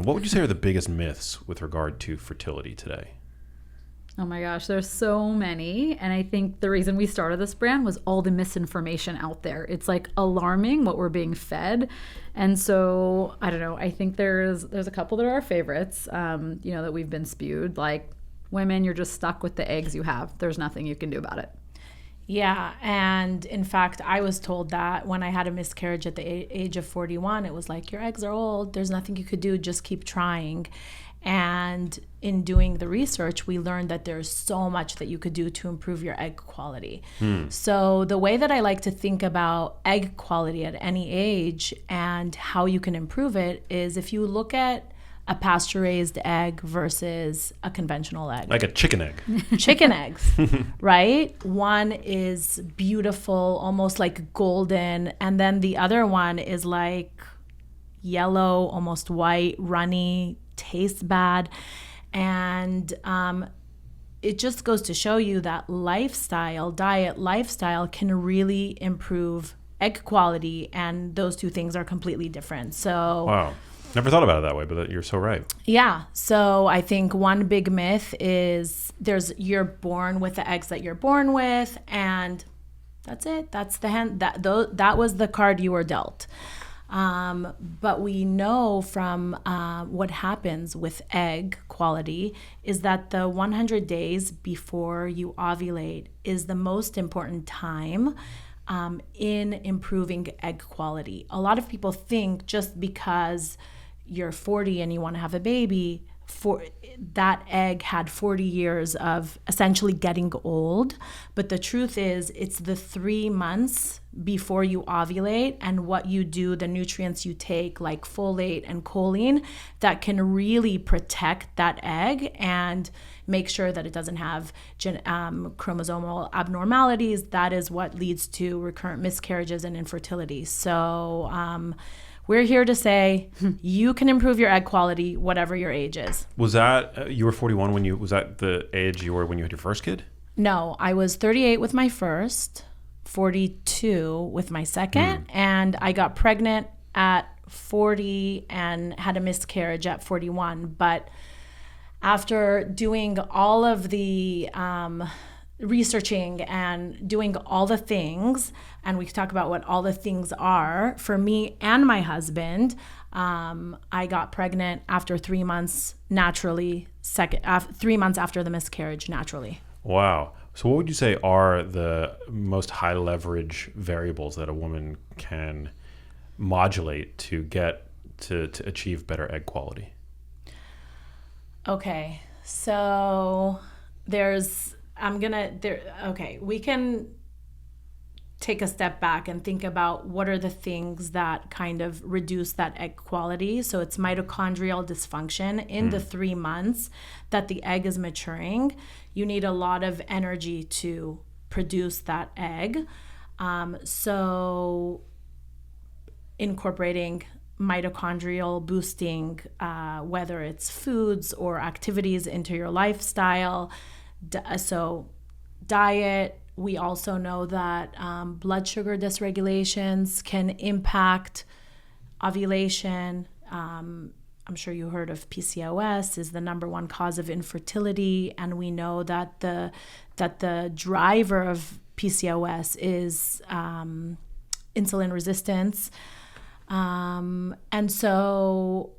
What would you say are the biggest myths with regard to fertility today? Oh my gosh, there's so many. And I think the reason we started this brand was all the misinformation out there. It's like alarming what we're being fed. And so, I don't know, I think there's a couple that are our favorites, that we've been spewed. Like, women, you're just stuck with the eggs you have. There's nothing you can do about it. Yeah, and in fact, I was told that when I had a miscarriage at the age of 41, it was like, your eggs are old, there's nothing you could do, just keep trying. And in doing the research, we learned that there's so much that you could do to improve your egg quality. So the way that I like to think about egg quality at any age and how you can improve it is if you look at a pasture-raised egg versus a conventional egg. Like a chicken egg. Chicken eggs, right? One is beautiful, almost like golden, and then the other one is like yellow, almost white, runny, tastes bad. And it just goes to show you that diet lifestyle can really improve egg quality, and those two things are completely different. So Wow. Never thought about it that way, but you're so right. yeah. So I think one big myth is you're born with the eggs that you're born with, and that's it. That's the hand. That was the card you were dealt. But we know from what happens with egg quality is that the 100 days before you ovulate is the most important time in improving egg quality. A lot of people think just because you're 40 and you want to have a baby, that egg had 40 years of essentially getting old. But the truth is, it's the 3 months before you ovulate and what you do, the nutrients you take like folate and choline, that can really protect that egg and make sure that it doesn't have chromosomal abnormalities. That is what leads to recurrent miscarriages and infertility. So we're here to say you can improve your egg quality, whatever your age is. Was that, you were 41 was that the age you were when you had your first kid? No, I was 38 with my first, 42 with my second, and I got pregnant at 40 and had a miscarriage at 41. But after doing all of the researching and doing all the things, and we can talk about what all the things are for me and my husband, I got pregnant after 3 months naturally, 3 months after the miscarriage naturally. Wow. So what would you say are the most high leverage variables that a woman can modulate to get to achieve better egg quality? Okay, so we can take a step back and think about what are the things that kind of reduce that egg quality. So it's mitochondrial dysfunction in the 3 months that the egg is maturing. You need a lot of energy to produce that egg. So incorporating mitochondrial boosting, whether it's foods or activities into your lifestyle. So diet. We also know that blood sugar dysregulations can impact ovulation. I'm sure you heard of PCOS is the number one cause of infertility, and we know that the driver of PCOS is insulin resistance. And so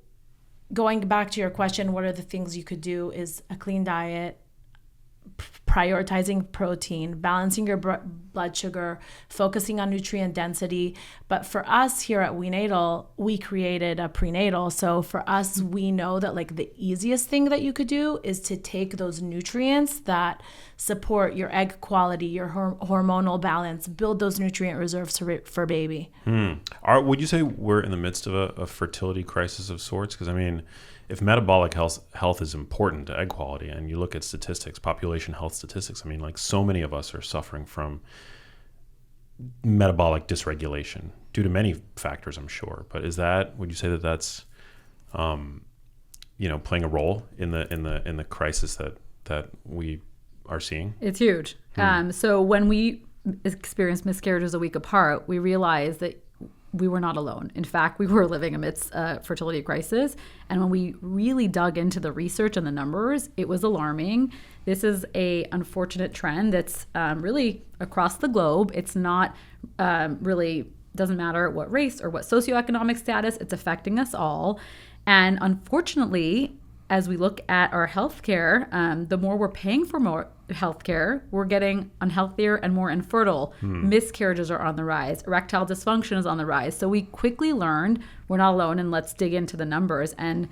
going back to your question, what are the things you could do is a clean diet, prioritizing protein, balancing your blood sugar, focusing on nutrient density. But for us here at WeNatal, we created a prenatal. So for us, we know that like the easiest thing that you could do is to take those nutrients that support your egg quality, your hormonal balance, build those nutrient reserves for baby. Would you say we're in the midst of a fertility crisis of sorts? Because I mean, if metabolic health is important to egg quality, and you look at statistics, population health statistics, I mean, like so many of us are suffering from metabolic dysregulation due to many factors, I'm sure. But would you say that that's, playing a role in the crisis that we are seeing? It's huge. So when we experience miscarriages a week apart, we realize that we were not alone. In fact, we were living amidst a fertility crisis. And when we really dug into the research and the numbers, it was alarming. This is a unfortunate trend that's really across the globe. It's not really, doesn't matter what race or what socioeconomic status, it's affecting us all. And unfortunately, as we look at our healthcare, the more we're paying for more healthcare, we're getting unhealthier and more infertile. Miscarriages are on the rise. Erectile dysfunction is on the rise. So we quickly learned we're not alone, and let's dig into the numbers. And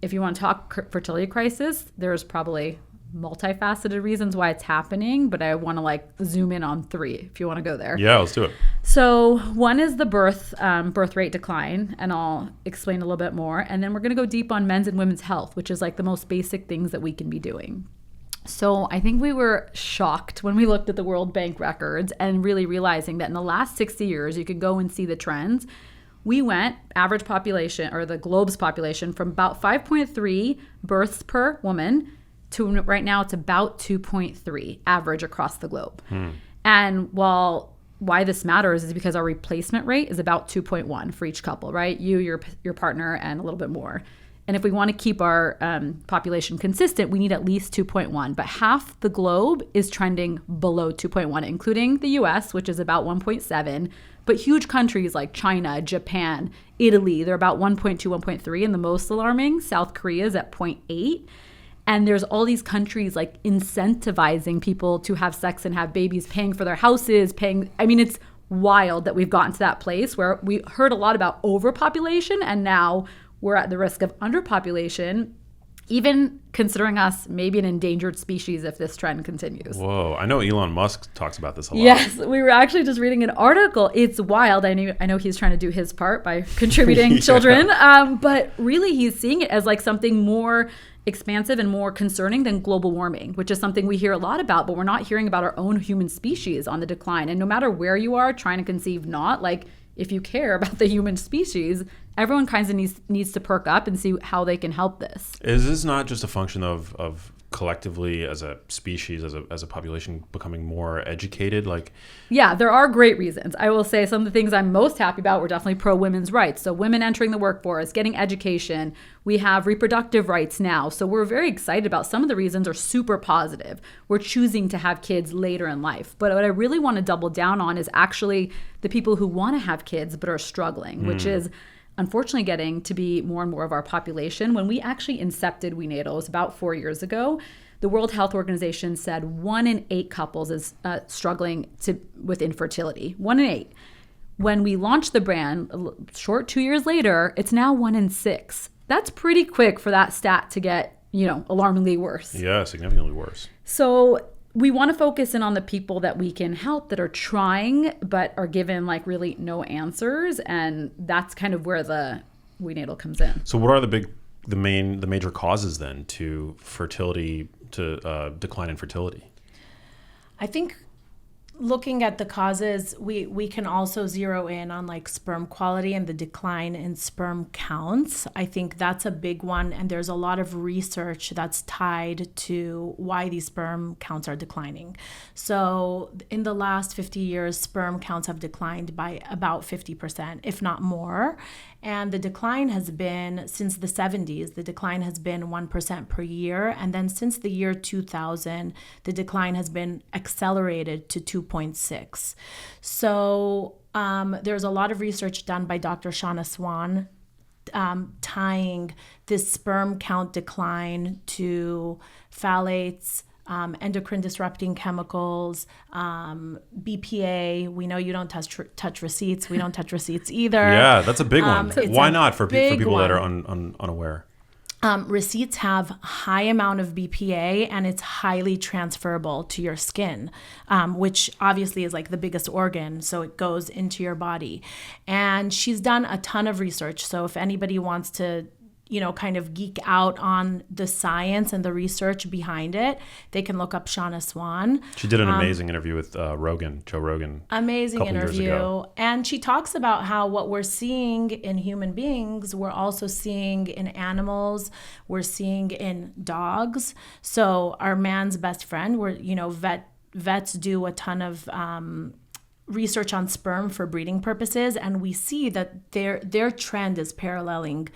if you want to talk fertility crisis, there's probably multifaceted reasons why it's happening, but I want to like zoom in on 3 if you want to go there. Yeah, let's do it. So one is the birth rate decline, and I'll explain a little bit more. And then we're going to go deep on men's and women's health, which is like the most basic things that we can be doing. So I think we were shocked when we looked at the World Bank records and really realizing that in the last 60 years, you can go and see the trends. We went, average population, or the globe's population, from about 5.3 births per woman to right now it's about 2.3 average across the globe. And why this matters is because our replacement rate is about 2.1 for each couple, right? You, your partner, and a little bit more. And if we want to keep our population consistent, we need at least 2.1. But half the globe is trending below 2.1, including the US, which is about 1.7. But huge countries like China, Japan, Italy, they're about 1.2, 1.3. And the most alarming, South Korea is at 0.8. And there's all these countries like incentivizing people to have sex and have babies, paying for their houses, it's wild that we've gotten to that place where we heard a lot about overpopulation, and now we're at the risk of underpopulation, even considering us maybe an endangered species if this trend continues. Whoa, I know Elon Musk talks about this a lot. Yes, we were actually just reading an article. It's wild. I know he's trying to do his part by contributing children, but really he's seeing it as like something more expansive and more concerning than global warming, which is something we hear a lot about, but we're not hearing about our own human species on the decline. And no matter where you are, trying to conceive, not like if you care about the human species, everyone kind of needs to perk up and see how they can help this. Is this not just a function of collectively as a species, as a population becoming more educated? Yeah, there are great reasons. I will say some of the things I'm most happy about, we're definitely pro women's rights. So women entering the workforce, getting education. We have reproductive rights now. So we're very excited about some of the reasons are super positive. We're choosing to have kids later in life. But what I really want to double down on is actually the people who want to have kids but are struggling, which is unfortunately getting to be more and more of our population. When we actually incepted WeNatal, it was about 4 years ago, the World Health Organization said 1 in 8 couples is struggling with infertility. 1 in 8. When we launched the brand, short 2 years later, it's now 1 in 6. That's pretty quick for that stat to get, alarmingly worse. Yeah, significantly worse. So we want to focus in on the people that we can help that are trying but are given really no answers, and that's kind of where the WeNatal comes in. So what are the major causes then to decline in fertility? I think looking at the causes, we can also zero in on sperm quality and the decline in sperm counts. I think that's a big one, and there's a lot of research that's tied to why these sperm counts are declining. So in the last 50 years, sperm counts have declined by about 50%, if not more. And the decline has been, since the 70s, the decline has been 1% per year. And then since the year 2000, the decline has been accelerated to 2.6. So there's a lot of research done by Dr. Shauna Swan tying this sperm count decline to phthalates, endocrine disrupting chemicals, BPA. We know you don't touch receipts. We don't touch receipts either. Yeah, that's a big one. Why not for people that are unaware? Receipts have high amount of BPA, and it's highly transferable to your skin, which obviously is the biggest organ. So it goes into your body. And she's done a ton of research. So if anybody wants to kind of geek out on the science and the research behind it, they can look up Shauna Swan. She did an amazing interview with Joe Rogan. Amazing interview. And she talks about how what we're seeing in human beings, we're also seeing in animals, we're seeing in dogs. So our man's best friend, vets do a ton of research on sperm for breeding purposes, and we see that their trend is paralleling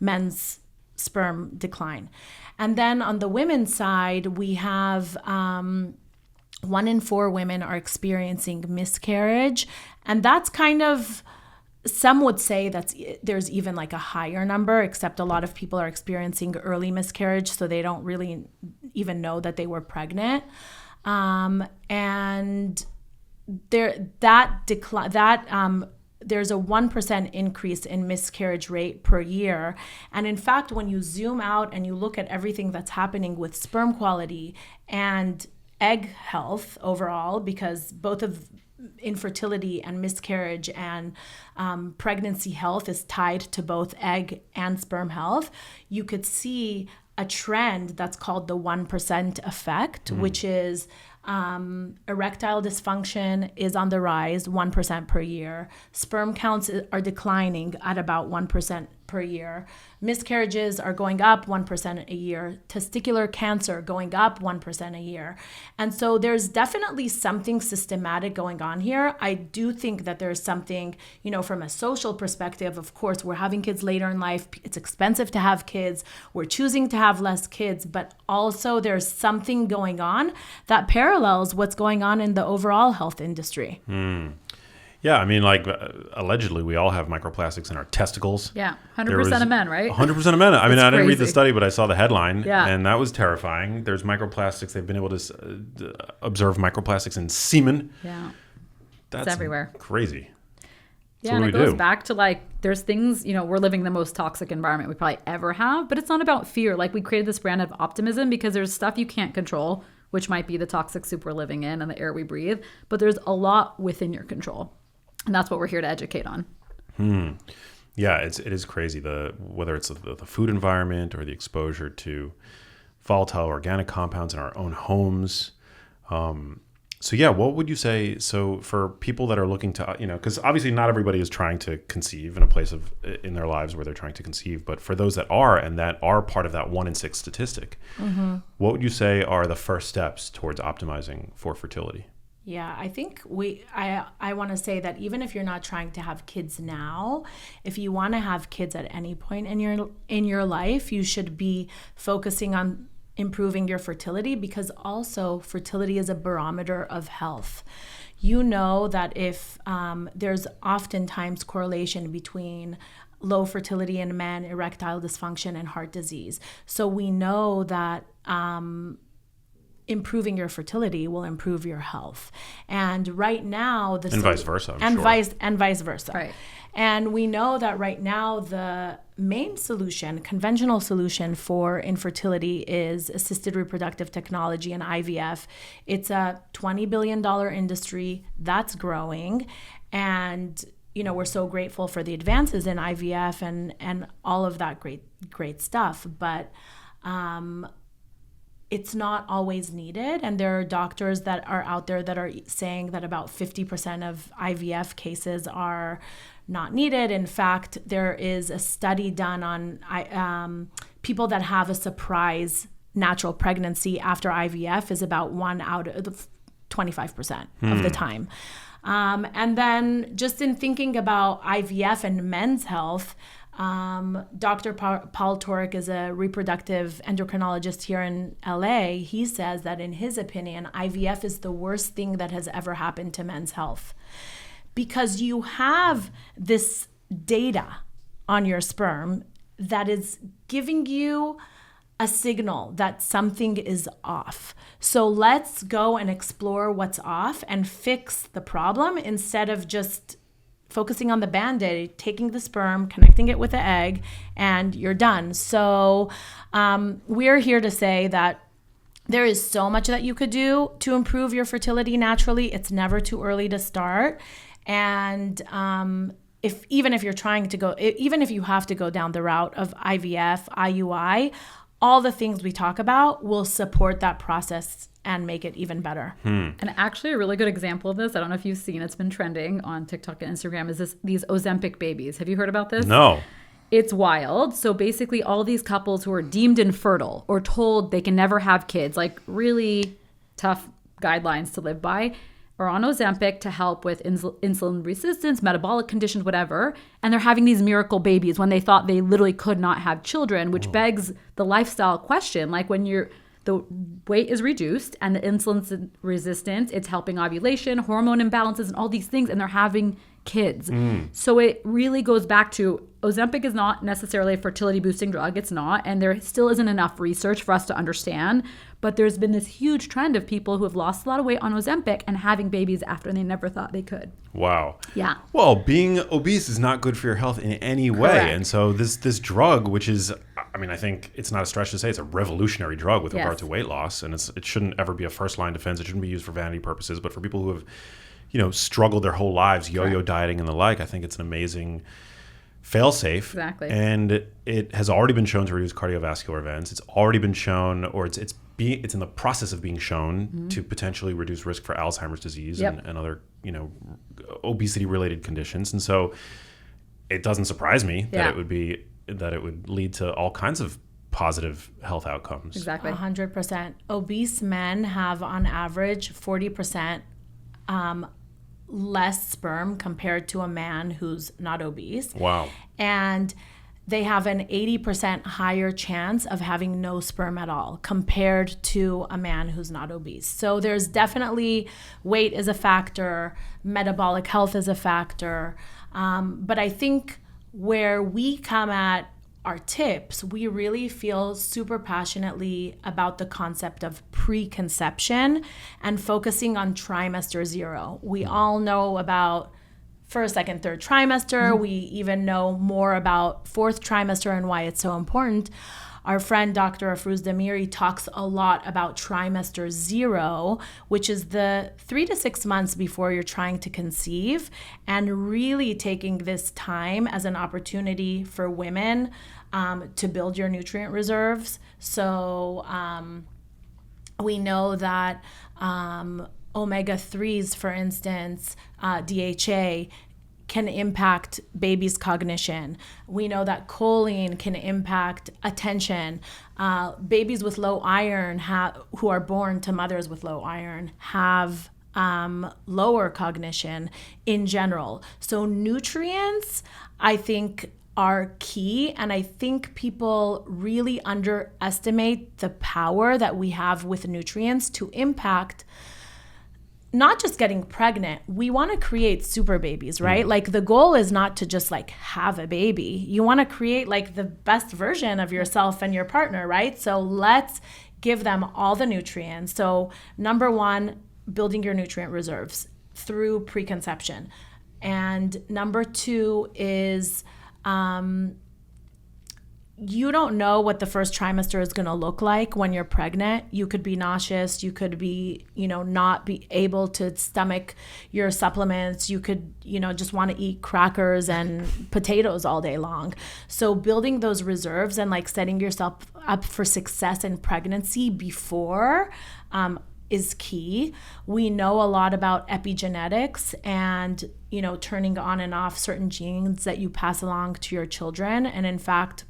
men's sperm decline. And then on the women's side, we have 1 in 4 women are experiencing miscarriage, and that's kind of, some would say there's even like a higher number, except a lot of people are experiencing early miscarriage, so they don't really even know that they were pregnant. And there's a 1% increase in miscarriage rate per year. And in fact, when you zoom out and you look at everything that's happening with sperm quality and egg health overall, because both of infertility and miscarriage and pregnancy health is tied to both egg and sperm health, you could see a trend that's called the 1% effect, which is erectile dysfunction is on the rise 1% per year. Sperm counts are declining at about 1% per year. Miscarriages are going up 1% a year. Testicular cancer going up 1% a year. And so there's definitely something systematic going on here. I do think that there's something, from a social perspective, of course, we're having kids later in life. It's expensive to have kids. We're choosing to have less kids, but also there's something going on that parallels what's going on in the overall health industry. Yeah, I mean, allegedly, we all have microplastics in our testicles. Yeah, 100% of men, right? 100% of men. I mean, I didn't read the crazy. study, but I saw the headline, Yeah. and that was terrifying. There's microplastics. They've been able to observe microplastics in semen. Yeah. That's everywhere. Crazy. Yeah, So and what it do we goes do? back to there's things, we're living the most toxic environment we probably ever have, but it's not about fear. We created this brand of optimism because there's stuff you can't control, which might be the toxic soup we're living in and the air we breathe, but there's a lot within your control. And that's what we're here to educate on. Yeah, it is crazy. Whether it's the food environment or the exposure to volatile organic compounds in our own homes. So yeah, what would you say? So for people that are looking to, because obviously not everybody is trying to conceive in a place in their lives where they're trying to conceive, but for those that are, and that are part of that 1 in 6 statistic, what would you say are the first steps towards optimizing for fertility? Yeah, I think I want to say that even if you're not trying to have kids now, if you want to have kids at any point in your life, you should be focusing on improving your fertility, because also fertility is a barometer of health. You know that if there's oftentimes correlation between low fertility in men, erectile dysfunction, and heart disease. So we know that improving your fertility will improve your health. And right now, and vice versa, and vice versa. Right. And we know that right now the main solution, conventional solution for infertility is assisted reproductive technology and IVF. It's a $20 billion industry that's growing. And we're so grateful for the advances in IVF and all of that great stuff. But it's not always needed. And there are doctors that are out there that are saying that about 50% of IVF cases are not needed. In fact, there is a study done on people that have a surprise natural pregnancy after IVF is about 1 out of 25% of the time. And then just in thinking about IVF and men's health, Dr. Paul Torek is a reproductive endocrinologist here in LA. He says that in his opinion, IVF is the worst thing that has ever happened to men's health, because you have this data on your sperm that is giving you a signal that something is off. So let's go and explore what's off and fix the problem instead of just focusing on the Band-Aid, taking the sperm, connecting it with the egg, and you're done. So we're here to say that there is so much that you could do to improve your fertility naturally. It's never too early to start. And even if you have to go down the route of IVF, IUI, all the things we talk about will support that process and make it even better. And actually a really good example of this, I don't know if you've seen, it's been trending on TikTok and Instagram, is these Ozempic babies. Have you heard about this? No. It's wild. So basically all these couples who are deemed infertile or told they can never have kids, like really tough guidelines to live by, are on Ozempic to help with insulin resistance, metabolic conditions, whatever, and they're having these miracle babies when they thought they literally could not have children, which begs the lifestyle question. Like when the weight is reduced and the insulin resistance, it's helping ovulation, hormone imbalances, and all these things, and they're having kids. So it really goes back to Ozempic is not necessarily a fertility boosting drug. It's not. And there still isn't enough research for us to understand. But there's been this huge trend of people who have lost a lot of weight on Ozempic and having babies after they never thought they could. Wow. Yeah. Well, being obese is not good for your health in any way. Correct. And so this drug, which is, I mean, I think it's not a stretch to say it's a revolutionary drug with regard to weight loss. And it shouldn't ever be a first line defense. It shouldn't be used for vanity purposes. But for people who have, struggled their whole lives, yo-yo dieting and the like, I think it's an amazing fail-safe. Exactly. And it has already been shown to reduce cardiovascular events. It's already been shown, or it's in the process of being shown to potentially reduce risk for Alzheimer's disease and other, obesity-related conditions. And so it doesn't surprise me that it would lead to all kinds of positive health outcomes. Exactly. 100%. Obese men have on average 40% less sperm compared to a man who's not obese. Wow. And they have an 80% higher chance of having no sperm at all compared to a man who's not obese. So there's definitely weight is a factor, metabolic health is a factor. But I think where we come at our tips, we really feel super passionately about the concept of preconception and focusing on trimester 0. We all know about first, second, third trimester. We even know more about fourth trimester and why it's so important. Our friend Dr. Afrouz Damiri talks a lot about trimester 0, which is the 3 to 6 months before you're trying to conceive, and really taking this time as an opportunity for women to build your nutrient reserves. So we know that omega-3s, for instance, DHA, can impact babies' cognition. We know that choline can impact attention. Babies with low iron who are born to mothers with low iron have lower cognition in general. So nutrients, I think, are key. And I think people really underestimate the power that we have with nutrients to impact not just getting pregnant. We want to create super babies, right? Like the goal is not to just like have a baby. You want to create like the best version of yourself and your partner, right? So let's give them all the nutrients. So number one, building your nutrient reserves through preconception. And number two is you don't know what the first trimester is going to look like when you're pregnant. You could be nauseous. You could be, not be able to stomach your supplements. You could, just want to eat crackers and potatoes all day long. So building those reserves and like setting yourself up for success in pregnancy before is key. We know a lot about epigenetics and, turning on and off certain genes that you pass along to your children. And in fact,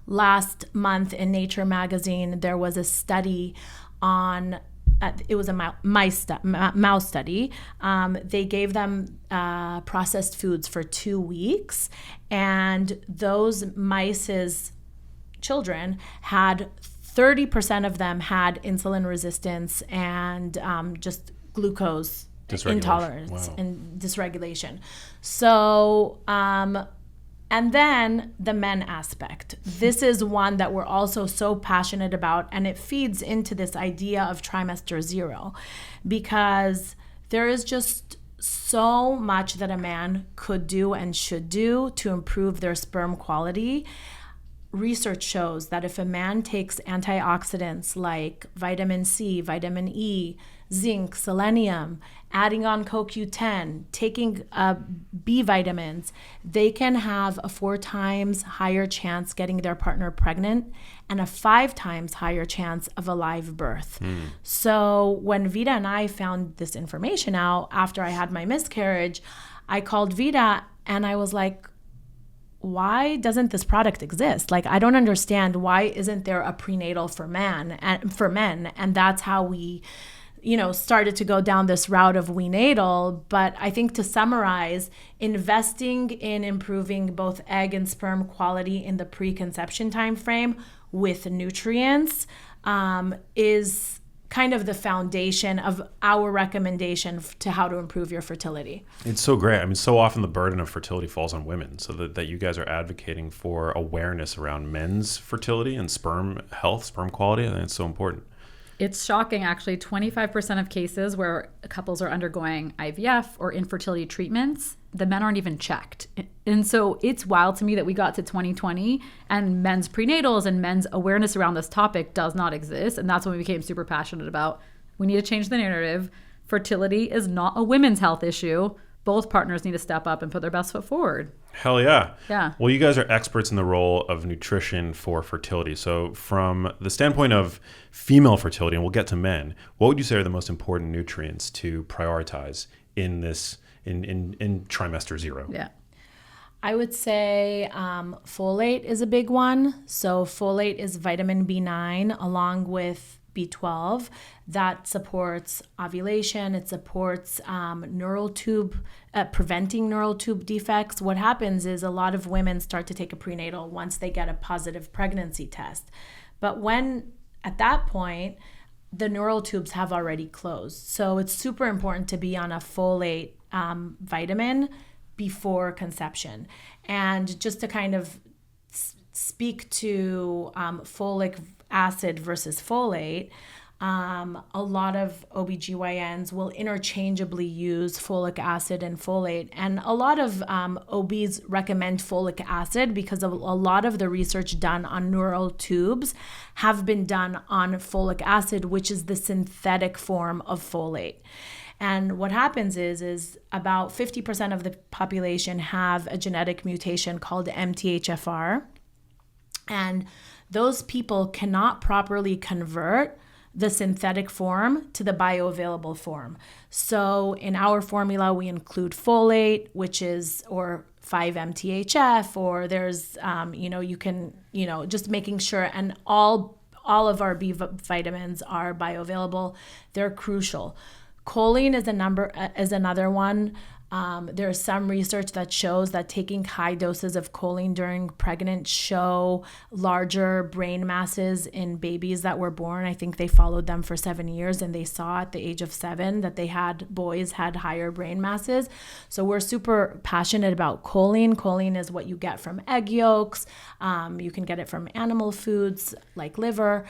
last month in Nature magazine, there was a study on, it was a mouse study. They gave them processed foods for 2 weeks, and those mice's children had 30% of them had insulin resistance and just glucose intolerance and dysregulation. So, and then the men aspect. This is one that we're also so passionate about, and it feeds into this idea of trimester 0, because there is just so much that a man could do and should do to improve their sperm quality. Research shows that if a man takes antioxidants like vitamin C, vitamin E, zinc, selenium, adding on CoQ10, taking B vitamins, they can have a 4 times higher chance getting their partner pregnant and a 5 times higher chance of a live birth. So when Vida and I found this information out after I had my miscarriage, I called Vida and I was like, why doesn't this product exist? Like, I don't understand, why isn't there a prenatal for men? And that's how we started to go down this route of WeNatal. But I think to summarize, investing in improving both egg and sperm quality in the preconception time frame with nutrients is kind of the foundation of our recommendation to how to improve your fertility. It's so great. I mean, so often the burden of fertility falls on women, so that you guys are advocating for awareness around men's fertility and sperm health, sperm quality. I think it's so important. It's shocking, actually. 25% of cases where couples are undergoing IVF or infertility treatments, the men aren't even checked. And so it's wild to me that we got to 2020 and men's prenatals and men's awareness around this topic does not exist. And that's when we became super passionate about, we need to change the narrative. Fertility is not a women's health issue. Both partners need to step up and put their best foot forward. Hell yeah. Yeah. Well, you guys are experts in the role of nutrition for fertility. So from the standpoint of female fertility, and we'll get to men, what would you say are the most important nutrients to prioritize in this in trimester 0? Yeah. I would say folate is a big one. So folate is vitamin B9 along with B12 that supports ovulation. It supports preventing neural tube defects. What happens is a lot of women start to take a prenatal once they get a positive pregnancy test. But when at that point, the neural tubes have already closed. So it's super important to be on a folate vitamin before conception. And just to kind of speak to folic acid versus folate, a lot of OBGYNs will interchangeably use folic acid and folate. And a lot of OBs recommend folic acid because of a lot of the research done on neural tubes have been done on folic acid, which is the synthetic form of folate. And what happens is about 50% of the population have a genetic mutation called MTHFR. And those people cannot properly convert the synthetic form to the bioavailable form. So in our formula, we include folate, which is, or 5-MTHF, or there's, just making sure, and all of our B vitamins are bioavailable. They're crucial. Choline is another one. There's some research that shows that taking high doses of choline during pregnancy show larger brain masses in babies that were born. I think they followed them for 7 years and they saw at the age of 7 that boys had higher brain masses. So we're super passionate about choline. Choline is what you get from egg yolks. You can get it from animal foods like liver.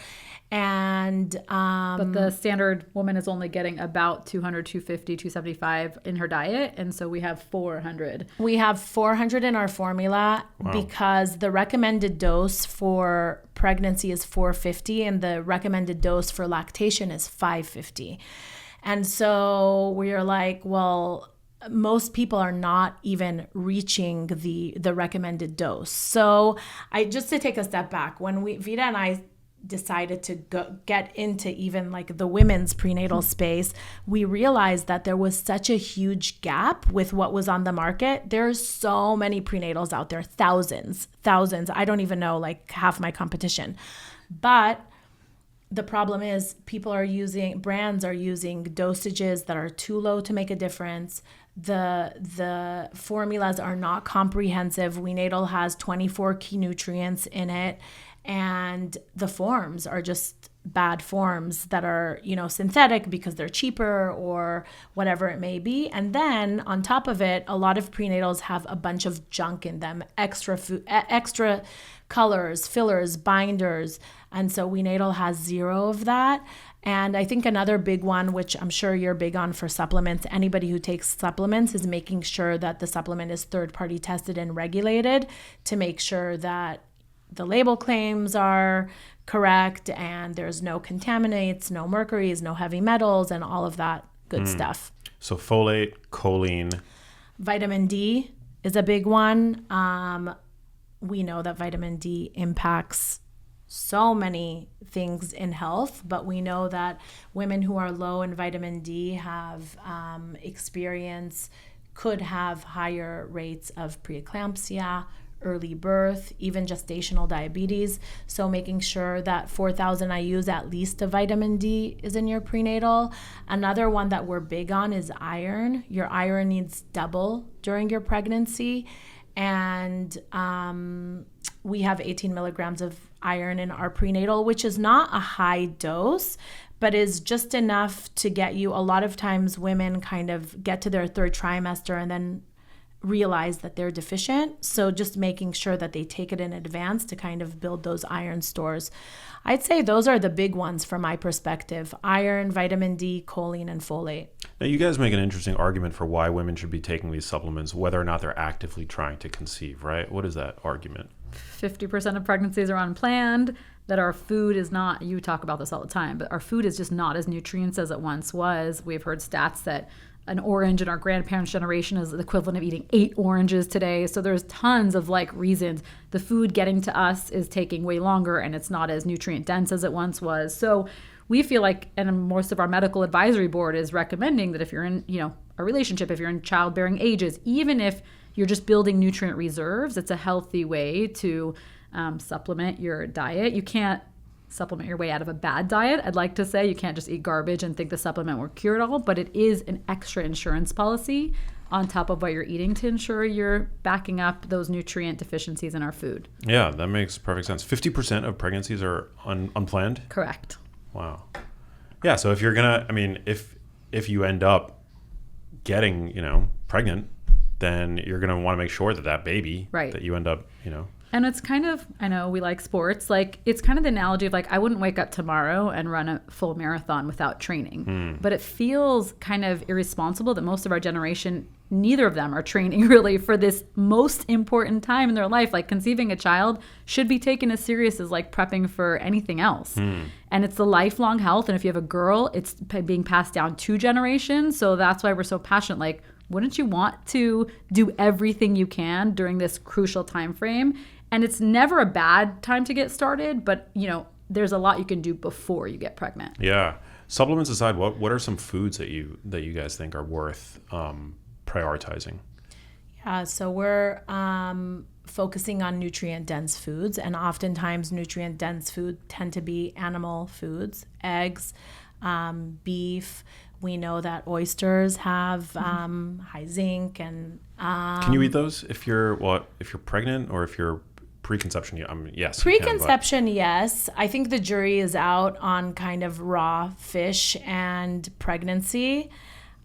And but the standard woman is only getting about 200, 250, 275 in her diet. And so we have 400. We have 400 in our formula. Wow. Because the recommended dose for pregnancy is 450 and the recommended dose for lactation is 550. And so we are like, well, most people are not even reaching the recommended dose. So just to take a step back, when Vida and I decided to get into even like the women's prenatal space, we realized that there was such a huge gap with what was on the market. There's so many prenatals out there, thousands. I don't even know, like half my competition. But the problem is brands are using dosages that are too low to make a difference. The formulas are not comprehensive. WeNatal has 24 key nutrients in it. And the forms are just bad forms that are, synthetic because they're cheaper or whatever it may be. And then on top of it, a lot of prenatals have a bunch of junk in them, extra colors, fillers, binders. And so WeNatal has 0 of that. And I think another big one, which I'm sure you're big on for supplements, anybody who takes supplements is making sure that the supplement is third-party tested and regulated to make sure that the label claims are correct and there's no contaminants, no mercuries, no heavy metals, and all of that good stuff. So folate, choline. Vitamin D is a big one. We know that vitamin D impacts so many things in health, but we know that women who are low in vitamin D could have higher rates of preeclampsia, early birth, even gestational diabetes. So making sure that 4,000 IUs at least of vitamin D is in your prenatal. Another one that we're big on is iron. Your iron needs double during your pregnancy. And we have 18 milligrams of iron in our prenatal, which is not a high dose, but is just enough to get you. A lot of times women kind of get to their third trimester and then realize that they're deficient. So just making sure that they take it in advance to kind of build those iron stores. I'd say those are the big ones from my perspective: iron, vitamin D, choline, and folate. Now, you guys make an interesting argument for why women should be taking these supplements, whether or not they're actively trying to conceive, right? What is that argument? 50% of pregnancies are unplanned, that our food is not, you talk about this all the time, but our food is just not as nutrient as it once was. We've heard stats that an orange in our grandparents' generation is the equivalent of eating 8 oranges today. So there's tons of reasons. The food getting to us is taking way longer and it's not as nutrient dense as it once was. So we feel like, and most of our medical advisory board is recommending that if you're in, a relationship, if you're in childbearing ages, even if you're just building nutrient reserves, it's a healthy way to supplement your diet. You can't supplement your way out of a bad diet. I'd like to say you can't just eat garbage and think the supplement will cure it all, but it is an extra insurance policy on top of what you're eating to ensure you're backing up those nutrient deficiencies in our food. Yeah, that makes perfect sense. 50% of pregnancies are unplanned? Correct. Wow. Yeah, so if you're going to, if you end up getting, pregnant, then you're going to want to make sure that baby that you end up, And it's kind of, I know we like sports, it's kind of the analogy of I wouldn't wake up tomorrow and run a full marathon without training. But it feels kind of irresponsible that most of our generation, neither of them are training really for this most important time in their life. Conceiving a child should be taken as serious as prepping for anything else. And it's the lifelong health. And if you have a girl, it's being passed down 2 generations. So that's why we're so passionate. Wouldn't you want to do everything you can during this crucial time frame? And it's never a bad time to get started, but there's a lot you can do before you get pregnant. Yeah. Supplements aside, what are some foods that you guys think are worth prioritizing? Yeah, so we're focusing on nutrient-dense foods, and oftentimes nutrient-dense food tend to be animal foods, eggs, beef. We know that oysters have high zinc, and can you eat those if you're pregnant or if you're preconception? Yes. Preconception, yes. I think the jury is out on kind of raw fish and pregnancy.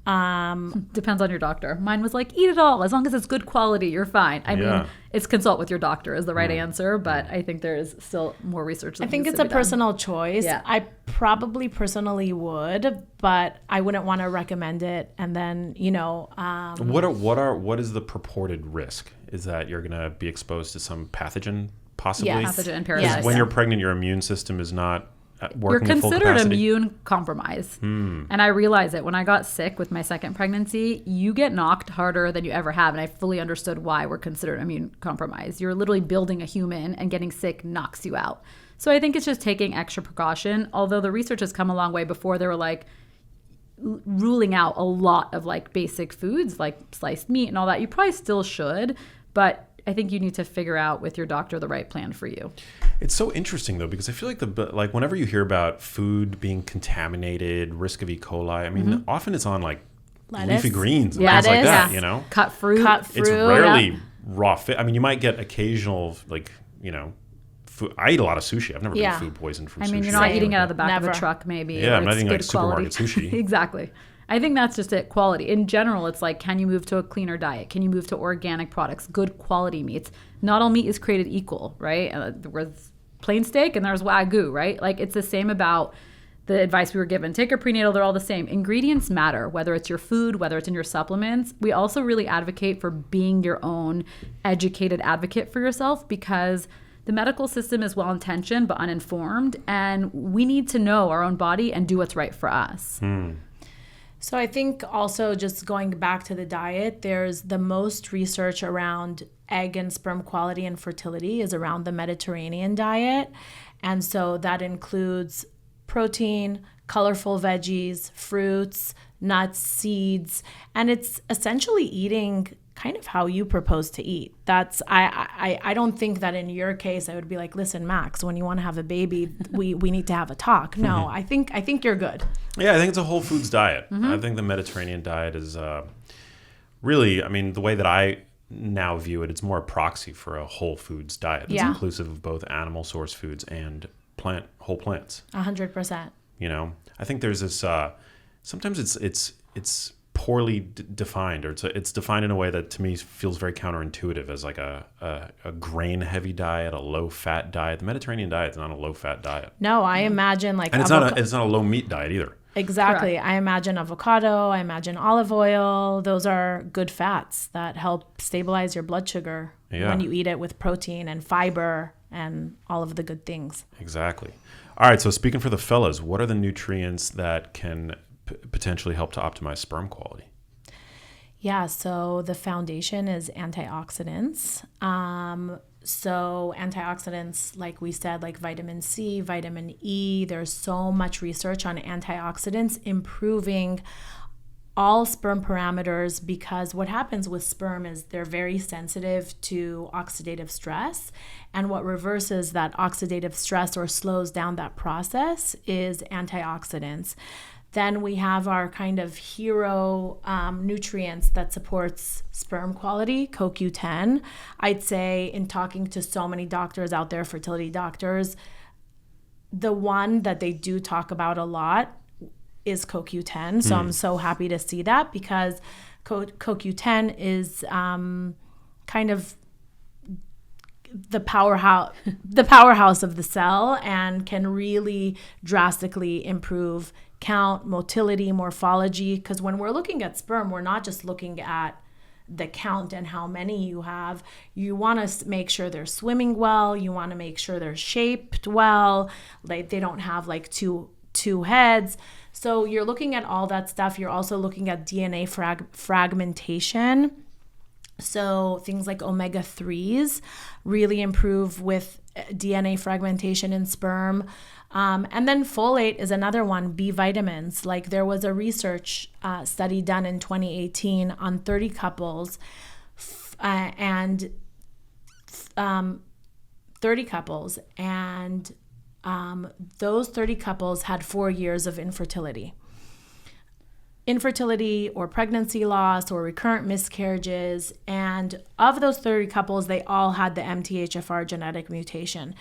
Depends on your doctor. Mine was eat it all. As long as it's good quality, you're fine. I mean, it's consult with your doctor is the right answer, but I think there's still more research. I think it's a personal choice. Yeah. I probably personally would, but I wouldn't want to recommend it. And then, what is the purported risk? Is that you're going to be exposed to some pathogen possibly? Yes. Pathogen and parasites. Yes. When you're pregnant, your immune system is not working You're at full considered capacity. immune compromised. And I realize it. When I got sick with my second pregnancy, you get knocked harder than you ever have. And I fully understood why we're considered immune compromised. You're literally building a human, and getting sick knocks you out. So I think it's just taking extra precaution. Although the research has come a long way. Before they were ruling out a lot of basic foods like sliced meat and all that. You probably still should, but I think you need to figure out with your doctor the right plan for you. It's so interesting though, because I feel whenever you hear about food being contaminated, risk of E. coli, I mean, often it's on lettuce, leafy greens and lettuce, things like that, Cut fruit. It's rarely raw fish. I mean, you might get occasional food. I eat a lot of sushi. I've never been food poisoned from sushi. I mean, you're not eating out of the back Never. of a truck maybe. Yeah, I'm not it's eating good supermarket quality. sushi. Exactly. I think that's just it. Quality. In general, it's can you move to a cleaner diet? Can you move to organic products, good quality meats? Not all meat is created equal, right? There's plain steak and there's Wagyu, right? It's the same about the advice we were given. Take a prenatal, they're all the same. Ingredients matter, whether it's your food, whether it's in your supplements. We also really advocate for being your own educated advocate for yourself, because the medical system is well-intentioned but uninformed, and we need to know our own body and do what's right for us. So I think also, just going back to the diet, there's the most research around egg and sperm quality and fertility is around the Mediterranean diet. And so that includes protein, colorful veggies, fruits, nuts, seeds, and it's essentially eating kind of how you propose to eat. That's I don't think that in your case I would be like, listen, Max, when you want to have a baby, we need to have a talk. No, I think you're good. Yeah, I think it's a whole foods diet. I think the Mediterranean diet is really, I mean, the way that I now view it, it's more a proxy for a whole foods diet. It's inclusive of both animal source foods and whole plants. 100%. You know, I think there's this. Sometimes it's poorly defined, or it's defined in a way that to me feels very counterintuitive as like a grain heavy diet, a low fat diet. The Mediterranean diet is not a low fat diet. No, I imagine like, and it's not a low meat diet either. Exactly. Correct. I imagine avocado, I imagine olive oil. Those are good fats that help stabilize your blood sugar when you eat it with protein and fiber and all of the good things. Exactly. All right. So speaking for the fellas, what are the nutrients that can potentially help to optimize sperm quality? Yeah, so the foundation is antioxidants. So antioxidants, like we said, like vitamin C, vitamin E, there's so much research on antioxidants improving all sperm parameters, because what happens with sperm is they're very sensitive to oxidative stress. And what reverses that oxidative stress or slows down that process is antioxidants. Then we have our kind of hero nutrients that supports sperm quality, CoQ10. I'd say in talking to so many doctors out there, fertility doctors, the one that they do talk about a lot is CoQ10. So I'm so happy to see that, because CoQ10 is kind of the powerhouse of the cell, and can really drastically improve count, motility, morphology. Because when we're looking at sperm, we're not just looking at the count and how many you have. You want to make sure they're swimming well. You want to make sure they're shaped well, like they don't have like two heads. So you're looking at all that stuff. You're also looking at DNA fragmentation. So things like omega-3s really improve with DNA fragmentation in sperm. And then folate is another one, B vitamins. Like there was a research study done in 2018 on 30 couples, and 30 couples, and those 30 couples had 4 years of infertility or pregnancy loss or recurrent miscarriages. And of those 30 couples, they all had the MTHFR genetic mutation.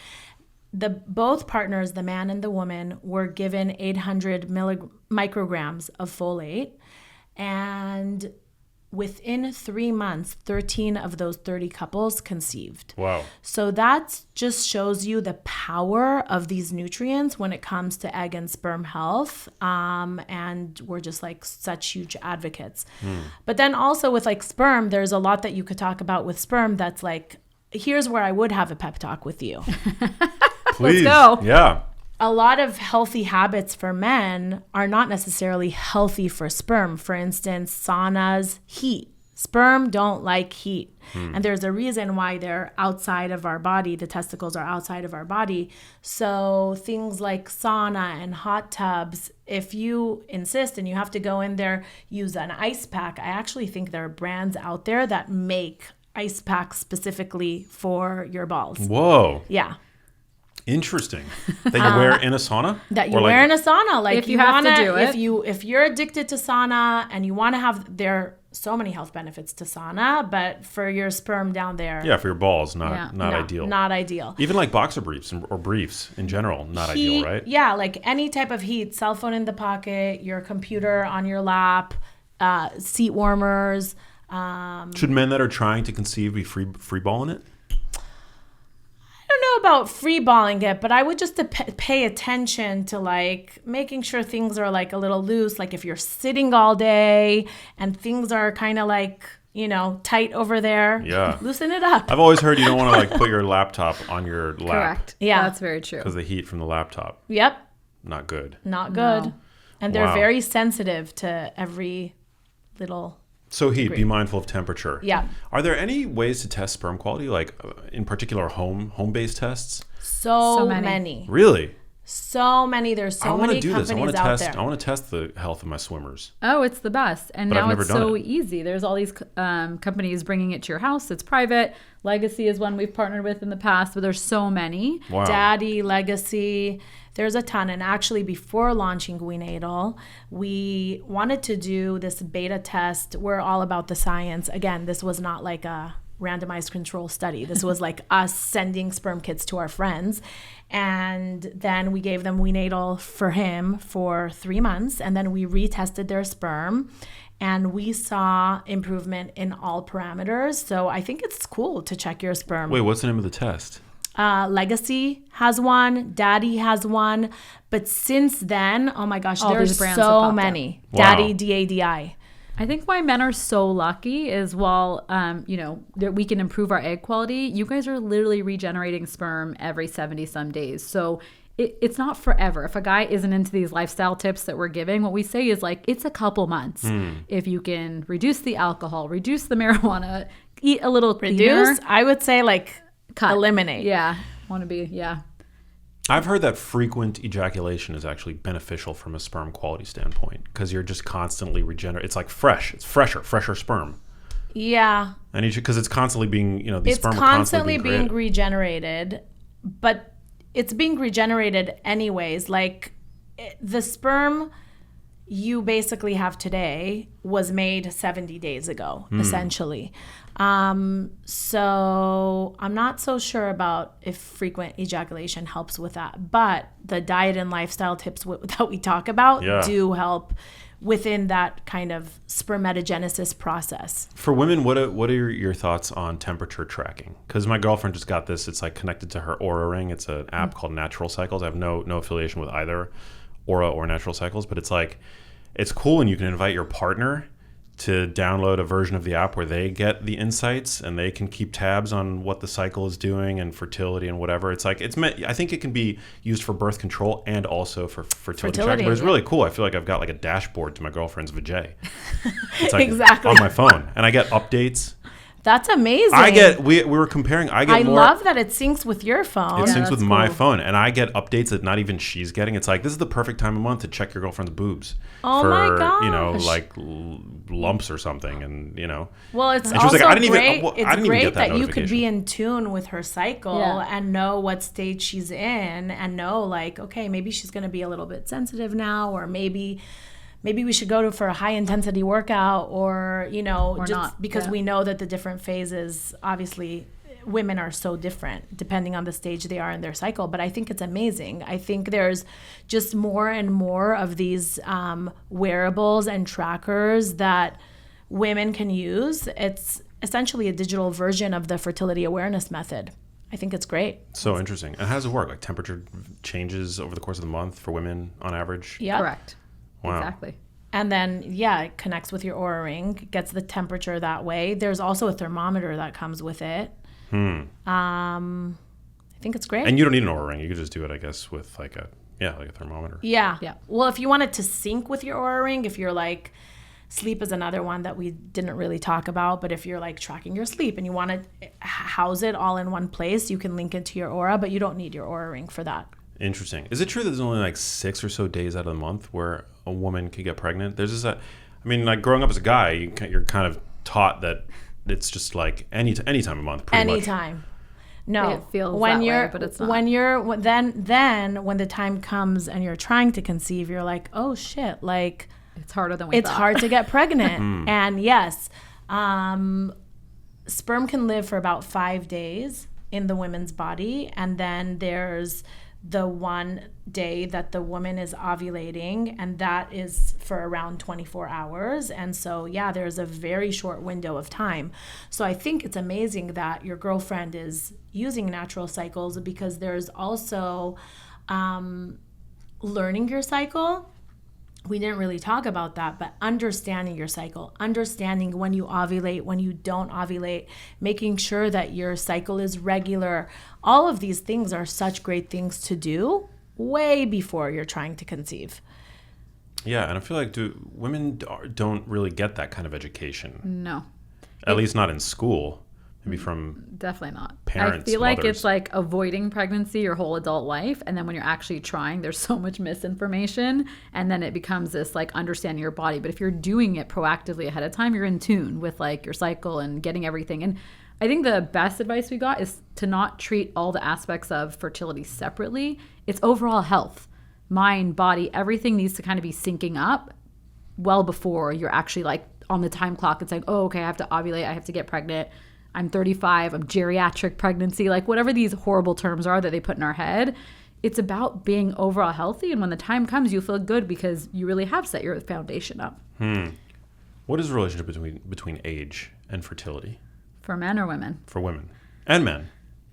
Both partners, the man and the woman, were given 800 micrograms of folate. And within 3 months, 13 of those 30 couples conceived. Wow. So that just shows you the power of these nutrients when it comes to egg and sperm health. And we're just like such huge advocates. But then also with like sperm, there's a lot that you could talk about with sperm that's like, here's where I would have a pep talk with you. Please. Let's go. Yeah. A lot of healthy habits for men are not necessarily healthy for sperm. For instance, saunas, heat. Sperm don't like heat. And there's a reason why they're outside of our body. The testicles are outside of our body. So things like sauna and hot tubs, if you insist and you have to go in there, use an ice pack. I actually think there are brands out there that make ice packs specifically for your balls. Whoa. Yeah. Interesting. That you wear in a sauna? That you wear in a sauna. Like if you have to do it. If you're addicted to sauna and you want to have, there are so many health benefits to sauna, but for your sperm down there. Yeah, for your balls, not ideal. Not ideal. Even like boxer briefs or briefs in general, not ideal, right? Yeah, like any type of heat, cell phone in the pocket, your computer on your lap, seat warmers. Should men that are trying to conceive be free balling it? I don't know about free balling it, but I would just pay attention to like making sure things are like a little loose. Like if you're sitting all day and things are kind of like, you know, tight over there, loosen it up. I've always heard you don't want to like put your laptop on your lap. Correct. Yeah. That's very true. Because the heat from the laptop. Yep. Not good. Not good. No. And they're Wow. very sensitive to every little. So heat, be mindful of temperature. Yeah. Are there any ways to test sperm quality, like in particular home-based tests? So many. many. Really? So many. There's so many companies out there. I want to test the health of my swimmers. Oh, it's the best. And But I've now never it's done so it. easy. There's all these companies bringing it to your house. It's private. Legacy is one we've partnered with in the past, but there's so many. Wow. Daddy, Legacy, there's a ton. And actually, before launching WeNatal, we wanted to do this beta test. We're all about the science. Again, this was not like a randomized control study. This was like us sending sperm kits to our friends. And then we gave them WeNatal for him for 3 months. And then we retested their sperm. And we saw improvement in all parameters. So I think it's cool to check your sperm. Wait, what's the name of the test? Legacy has one, Daddy has one, but since then, oh my gosh, All there's these brands have so popped many. Wow. Daddy, DADI. I think why men are so lucky is while, that we can improve our egg quality, you guys are literally regenerating sperm every 70 some days. So it's not forever. If a guy isn't into these lifestyle tips that we're giving, what we say is like, it's a couple months. If you can reduce the alcohol, reduce the marijuana, eat a little cleaner. Reduce, I would say like Cut. eliminate. Yeah. Want to be, yeah. I've heard that frequent ejaculation is actually beneficial from a sperm quality standpoint because you're just constantly regenerating. It's like fresh. It's fresher sperm. Yeah. And because it's constantly being, these It's sperm are constantly being created. regenerated, but it's being regenerated anyways. Like the sperm you basically have today was made 70 days ago, essentially. So I'm not so sure about if frequent ejaculation helps with that, but the diet and lifestyle tips that we talk about do help within that kind of spermatogenesis process. For women, what are your thoughts on temperature tracking? Because my girlfriend just got this. It's like connected to her Aura Ring. It's an app called Natural Cycles. I have no affiliation with either Aura or Natural Cycles, but it's like, it's cool, and you can invite your partner to download a version of the app where they get the insights and they can keep tabs on what the cycle is doing and fertility and whatever. It's like, it's meant, I think it can be used for birth control and also for fertility tracking, but it's really cool. I feel like I've got like a dashboard to my girlfriend's vajay. It's like Exactly. on my phone, and I get updates. That's amazing. We were comparing. I more, love that it syncs with your phone. It syncs with cool. my phone, and I get updates that not even she's getting. It's like, this is the perfect time of month to check your girlfriend's boobs for, my gosh. like lumps or something, and Well, it's and she was also like, I didn't great. even It's great get that you could notification. be in tune with her cycle and know what stage she's in, and know like, okay, maybe she's going to be a little bit sensitive now, or maybe we should go for a high intensity workout, or just not. because we know that the different phases, obviously women are so different depending on the stage they are in their cycle. But I think it's amazing. I think there's just more and more of these wearables and trackers that women can use. It's essentially a digital version of the fertility awareness method. I think it's great. So interesting. And how does it work? Like temperature changes over the course of the month for women on average? Yeah. Correct. Wow. Exactly. And then, it connects with your Oura Ring, gets the temperature that way. There's also a thermometer that comes with it. I think it's great. And you don't need an Oura Ring. You could just do it, I guess, with like a thermometer. Yeah. Yeah. Well, if you want it to sync with your Oura Ring, if you're like, sleep is another one that we didn't really talk about, but if you're like tracking your sleep and you want to house it all in one place, you can link it to your Oura, but you don't need your Oura Ring for that. Interesting. Is it true that there's only like 6 or so days out of the month where a woman could get pregnant? There's just like growing up as a guy, you're kind of taught that it's just like any time of month, pretty much. Anytime. No, It feels when that you're way, but it's not. when you're then when the time comes and you're trying to conceive, you're like, oh shit, like It's harder than we it's thought. hard to get pregnant. And yes, sperm can live for about 5 days in the woman's body, and then there's the one day that the woman is ovulating, and that is for around 24 hours. And so, there's a very short window of time. So I think it's amazing that your girlfriend is using Natural Cycles, because there's also learning your cycle. We didn't really talk about that, but understanding your cycle, understanding when you ovulate, when you don't ovulate, making sure that your cycle is regular. All of these things are such great things to do way before you're trying to conceive. Yeah, and I feel like women don't really get that kind of education. No. At least not in school. maybe from Definitely not. parents, I feel like mothers. it's like avoiding pregnancy your whole adult life. And then when you're actually trying, there's so much misinformation. And then it becomes this like understanding your body. But if you're doing it proactively ahead of time, you're in tune with like your cycle and getting everything. And I think the best advice we got is to not treat all the aspects of fertility separately. It's overall health, mind, body, everything needs to kind of be syncing up well before you're actually like on the time clock. It's like, oh, okay, I have to ovulate, I have to get pregnant. I'm 35, I'm geriatric pregnancy, like whatever these horrible terms are that they put in our head. It's about being overall healthy. And when the time comes, you feel good because you really have set your foundation up. What is the relationship between age and fertility For men or women? for women and men?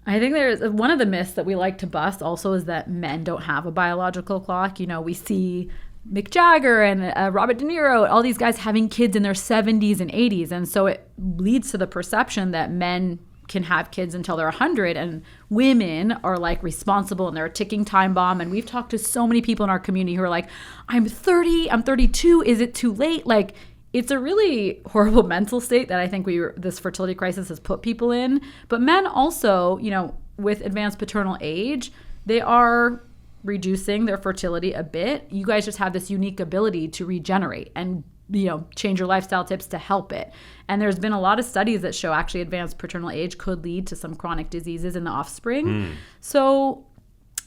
I think there's one of the myths that we like to bust also is that men don't have a biological clock. You know, we see Mick Jagger and Robert De Niro, all these guys having kids in their 70s and 80s. And so it leads to the perception that men can have kids until they're 100 and women are like responsible and they're a ticking time bomb. And we've talked to so many people in our community who are like, I'm 30, I'm 32, is it too late? Like, it's a really horrible mental state that I think this fertility crisis has put people in. But men also, you know, with advanced paternal age, they are reducing their fertility a bit. You guys just have this unique ability to regenerate and, you know, change your lifestyle tips to help it. And there's been a lot of studies that show actually advanced paternal age could lead to some chronic diseases in the offspring. So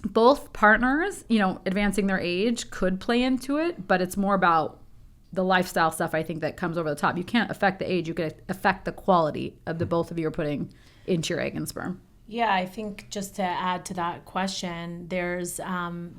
both partners, you know, advancing their age could play into it, but it's more about the lifestyle stuff, I think, that comes over the top. You can't affect the age. You can affect the quality of the both of you are putting into your egg and sperm. Yeah, I think just to add to that question, there's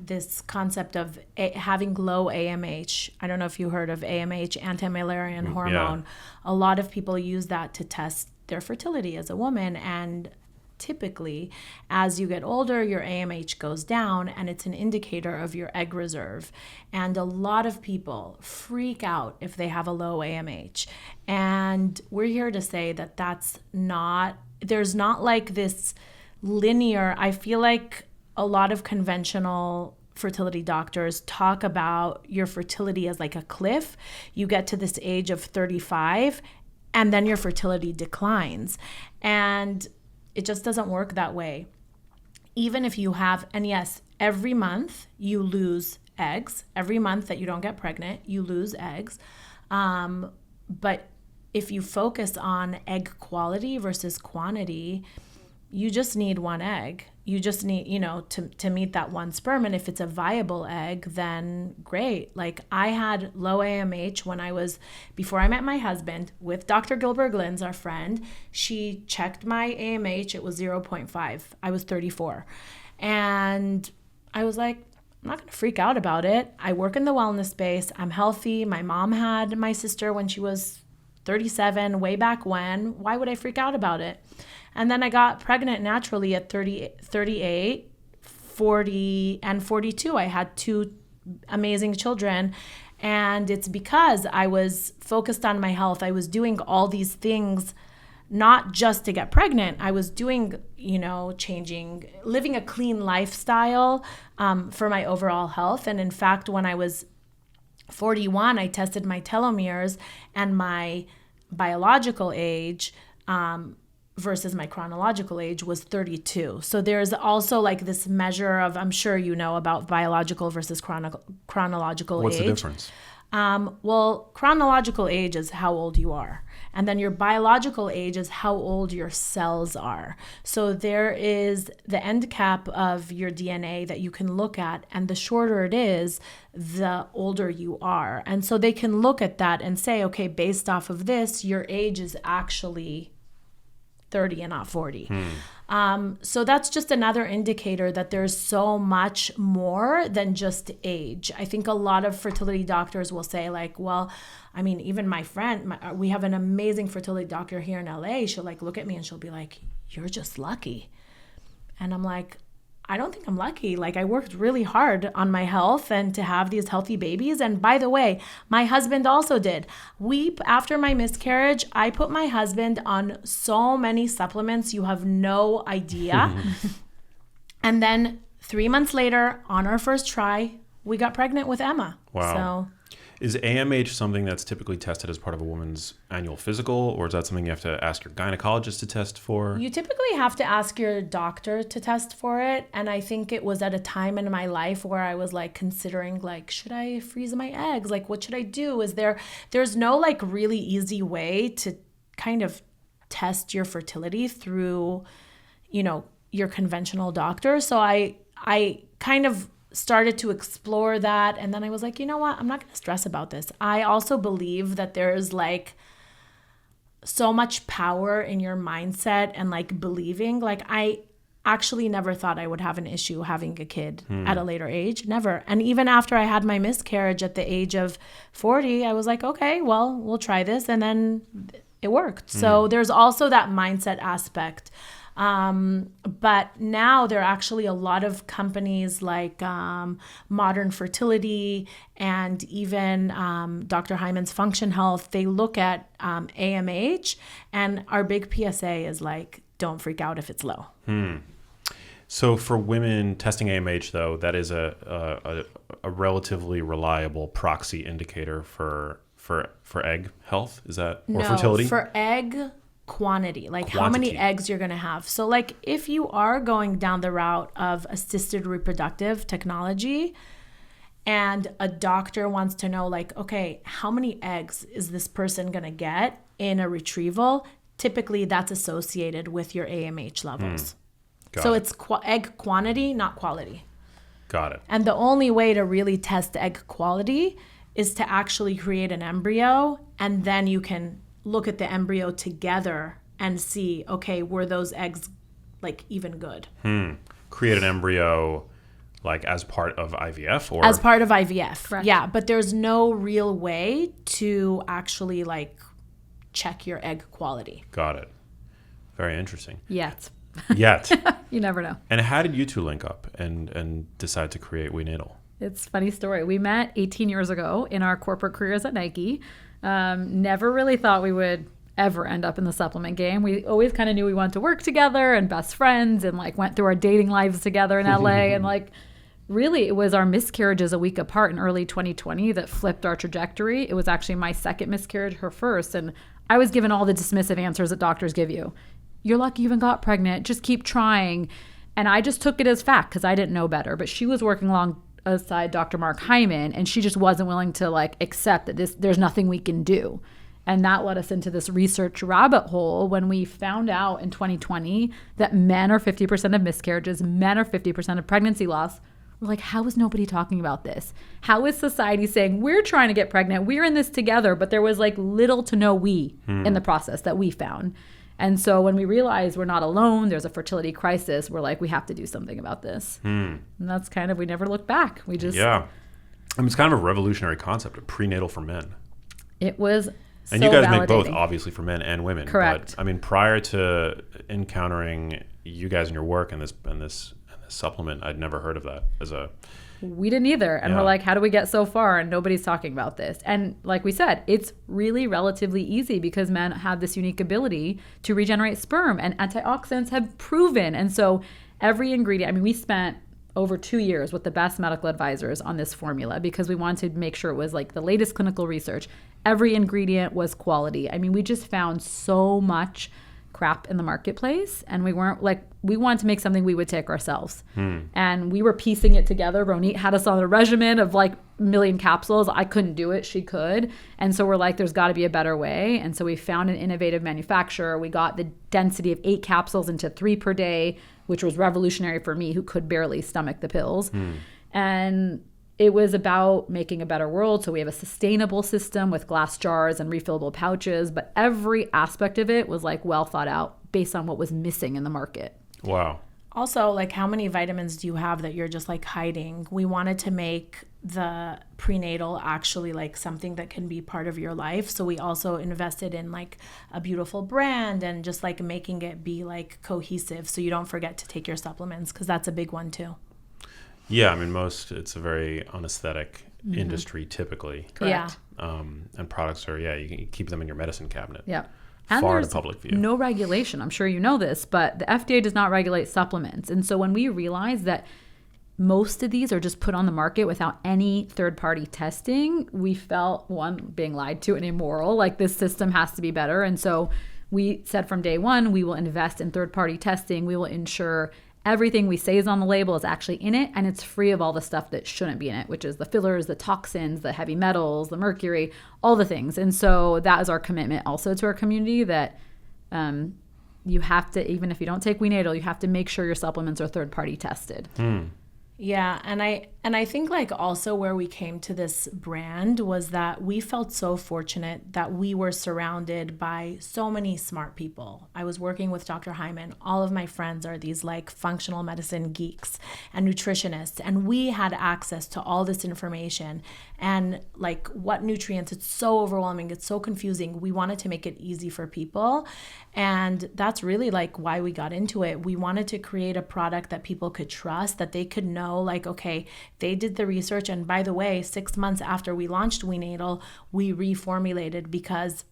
this concept of having low AMH. I don't know if you heard of AMH, anti-Müllerian hormone. A lot of people use that to test their fertility as a woman. And typically, as you get older, your AMH goes down, and it's an indicator of your egg reserve. And a lot of people freak out if they have a low AMH. And we're here to say that that's not, there's not like this linear, I feel like a lot of conventional fertility doctors talk about your fertility as like a cliff. You get to this age of 35 and then your fertility declines. And it just doesn't work that way. Even if you have, and yes, every month you lose eggs. Every month that you don't get pregnant, you lose eggs. But if you focus on egg quality versus quantity, you just need one egg. You just need, you know, to meet that one sperm. And if it's a viable egg, then great. Like I had low AMH before I met my husband with Dr. Gilbert Glynns, our friend. She checked my AMH. It was 0.5. I was 34. And I was like, I'm not going to freak out about it. I work in the wellness space. I'm healthy. My mom had my sister when she was 37, way back when. Why would I freak out about it? And then I got pregnant naturally at 38, 40, and 42. I had two amazing children. And it's because I was focused on my health. I was doing all these things, not just to get pregnant. I was doing, you know, living a clean lifestyle for my overall health. And in fact, when I was 41, I tested my telomeres and my biological age versus my chronological age was 32. So there's also like this measure of, I'm sure you know about biological versus chronological age. What's the difference? Well, chronological age is how old you are. And then your biological age is how old your cells are. So there is the end cap of your DNA that you can look at. And the shorter it is, the older you are. And so they can look at that and say, okay, based off of this, your age is actually 30 and not 40. So that's just another indicator that there's so much more than just age. I think a lot of fertility doctors will say like, well, I mean, even my friend, we have an amazing fertility doctor here in LA. She'll like look at me and she'll be like, you're just lucky. And I'm like, I don't think I'm lucky. Like I worked really hard on my health and to have these healthy babies. And by the way, my husband also did. After my miscarriage, I put my husband on so many supplements. You have no idea. And then 3 months later, on our first try, we got pregnant with Emma. Wow. So Is AMH something that's typically tested as part of a woman's annual physical, or is that something you have to ask your gynecologist to test for? You typically have to ask your doctor to test for it. And I think it was at a time in my life where I was like considering like, should I freeze my eggs? Like, what should I do? There's no like really easy way to kind of test your fertility through, your conventional doctor. So I kind of started to explore that. And then I was like, you know what? I'm not going to stress about this. I also believe that there's like so much power in your mindset and like believing. Like I actually never thought I would have an issue having a kid at a later age. Never. And even after I had my miscarriage at the age of 40, I was like, okay, well, we'll try this. And then it worked. So there's also that mindset aspect. But now there are actually a lot of companies like Modern Fertility and even Dr. Hyman's Function Health. They look at AMH, and our big PSA is like, don't freak out if it's low. So for women testing AMH, though, that is a relatively reliable proxy indicator for egg health. Is that or fertility? For egg quantity, like how many eggs you're going to have. So like if you are going down the route of assisted reproductive technology and a doctor wants to know like, okay, how many eggs is this person going to get in a retrieval? Typically that's associated with your AMH levels. So it's egg quantity, not quality. Got it. And the only way to really test egg quality is to actually create an embryo, and then you can look at the embryo together and see, okay, were those eggs like even good? Create an embryo like as part of IVF or? As part of IVF, correct. Yeah. But there's no real way to actually like check your egg quality. Got it. Very interesting. Yet. You never know. And how did you two link up and decide to create WeNatal? It's a funny story. We met 18 years ago in our corporate careers at Nike. Never really thought we would ever end up in the supplement game. We always kind of knew we wanted to work together and best friends, and like went through our dating lives together in LA. And like really it was our miscarriages a week apart in early 2020 that flipped our trajectory. It was actually my second miscarriage, her first. And I was given all the dismissive answers that doctors give you. You're lucky you even got pregnant. Just keep trying. And I just took it as fact because I didn't know better. But she was working alongside Dr. Mark Hyman, and she just wasn't willing to like accept that there's nothing we can do. And that led us into this research rabbit hole when we found out in 2020 that men are 50% of miscarriages, men are 50% of pregnancy loss. We're like, how is nobody talking about this? How is society saying we're trying to get pregnant? We're in this together, but there was like little to no we in the process that we found. And so when we realized we're not alone, there's a fertility crisis, we're like, we have to do something about this. And that's kind of, we never looked back. We just... Yeah. I mean, it's kind of a revolutionary concept of prenatal for men. It was and so you guys validating. make both, obviously, for men and women. Correct. But, I mean, prior to encountering you guys in your work and this supplement, I'd never heard of that as a... We didn't either. And we're like, how do we get so far? And nobody's talking about this. And like we said, it's really relatively easy because men have this unique ability to regenerate sperm, and antioxidants have proven. And so every ingredient, I mean, we spent over 2 years with the best medical advisors on this formula because we wanted to make sure it was like the latest clinical research. Every ingredient was quality. I mean, we just found so much crap in the marketplace, and we wanted to make something we would take ourselves. And we were piecing it together. Ronit had us on a regimen of like a million capsules. I couldn't do it, she could. And so we're like, there's got to be a better way. And so we found an innovative manufacturer. We got the density of 8 capsules into 3 per day, which was revolutionary for me, who could barely stomach the pills. And it was about making a better world. So we have a sustainable system with glass jars and refillable pouches, but every aspect of it was like well thought out based on what was missing in the market. Wow. Also, like, how many vitamins do you have that you're just like hiding? We wanted to make the prenatal actually like something that can be part of your life. So we also invested in like a beautiful brand and just like making it be like cohesive so you don't forget to take your supplements, because that's a big one too. Yeah, I mean, it's a very unaesthetic industry typically. Correct. Yeah. And products are, you can keep them in your medicine cabinet. Yeah. And far there's to public view. no regulation. I'm sure you know this, but the FDA does not regulate supplements. And so when we realized that most of these are just put on the market without any third-party testing. We felt, one, being lied to and immoral, like this system has to be better. And so we said from day one, we will invest in third-party testing. We will ensure everything we say is on the label is actually in it, and it's free of all the stuff that shouldn't be in it, which is the fillers, the toxins, the heavy metals, the mercury, all the things. And so that is our commitment also to our community, that you have to, even if you don't take WeNatal, you have to make sure your supplements are third-party tested. Yeah, and I think like also where we came to this brand was that we felt so fortunate that we were surrounded by so many smart people. I was working with Dr. Hyman. All of my friends are these like functional medicine geeks and nutritionists, and we had access to all this information and like what nutrients. It's so overwhelming. It's so confusing. We wanted to make it easy for people, and that's really like why we got into it. We wanted to create a product that people could trust, that they could know like, okay, they did the research. And by the way, 6 months after we launched WeNatal, we reformulated because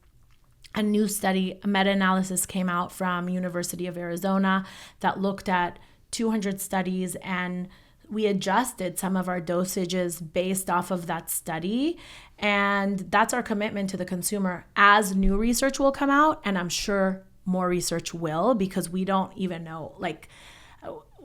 a new study, a meta-analysis came out from University of Arizona that looked at 200 studies, and we adjusted some of our dosages based off of that study. And that's our commitment to the consumer. As new research will come out, and I'm sure more research will, because we don't even know, like,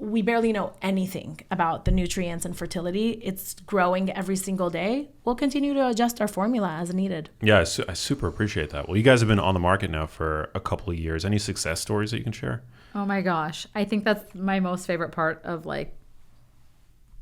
we barely know anything about the nutrients and fertility. It's growing every single day. We'll continue to adjust our formula as needed. Yeah, I super appreciate that. Well, you guys have been on the market now for a couple of years. Any success stories that you can share? Oh my gosh. I think that's my most favorite part of like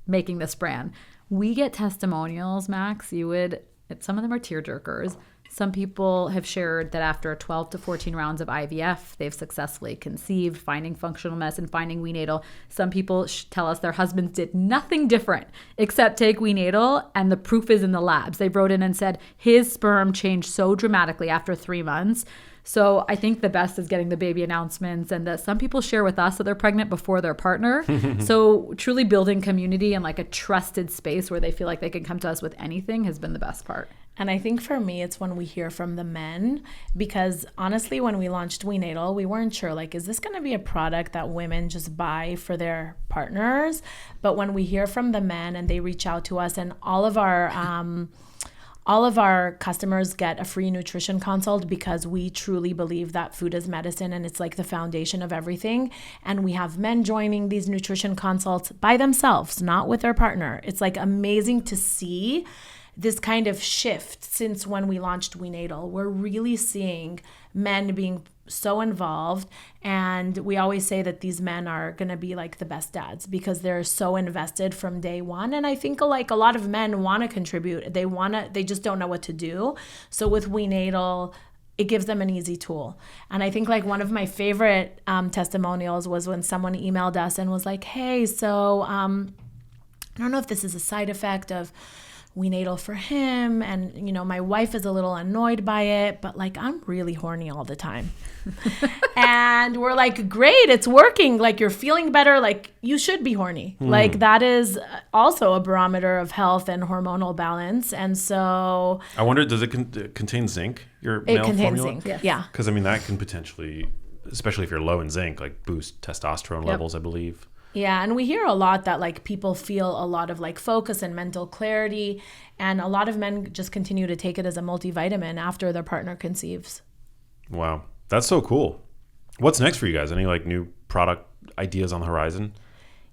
making this brand. We get testimonials, Max. Some of them are tearjerkers. Some people have shared that after 12 to 14 rounds of IVF, they've successfully conceived, finding functional medicine, finding WeNatal. Some people tell us their husbands did nothing different except take WeNatal, and the proof is in the labs. They wrote in and said his sperm changed so dramatically after 3 months. So I think the best is getting the baby announcements, and that some people share with us that they're pregnant before their partner. So truly building community and like a trusted space where they feel like they can come to us with anything has been the best part. And I think for me, it's when we hear from the men, because honestly, when we launched WeNatal, we weren't sure, like, is this going to be a product that women just buy for their partners? But when we hear from the men and they reach out to us, and all of our customers get a free nutrition consult, because we truly believe that food is medicine and it's like the foundation of everything. And we have men joining these nutrition consults by themselves, not with their partner. It's like amazing to see this kind of shift since when we launched WeNatal. We're really seeing men being so involved, and we always say that these men are going to be like the best dads because they're so invested from day one. And I think like a lot of men want to contribute. They just don't know what to do. So with WeNatal, it gives them an easy tool. And I think like one of my favorite testimonials was when someone emailed us and was like, hey, so I don't know if this is a side effect of WeNatal for him, and you know, my wife is a little annoyed by it, but like I'm really horny all the time. And we're like, great, it's working, like you're feeling better, like you should be horny. Like that is also a barometer of health and hormonal balance. And so I wonder, does it contain zinc, your male formula? It contains zinc, yeah. Because I mean, that can potentially, especially if you're low in zinc, like boost testosterone levels, I believe. Yeah, and we hear a lot that like people feel a lot of like focus and mental clarity, and a lot of men just continue to take it as a multivitamin after their partner conceives. Wow, that's so cool. What's next for you guys? Any like new product ideas on the horizon?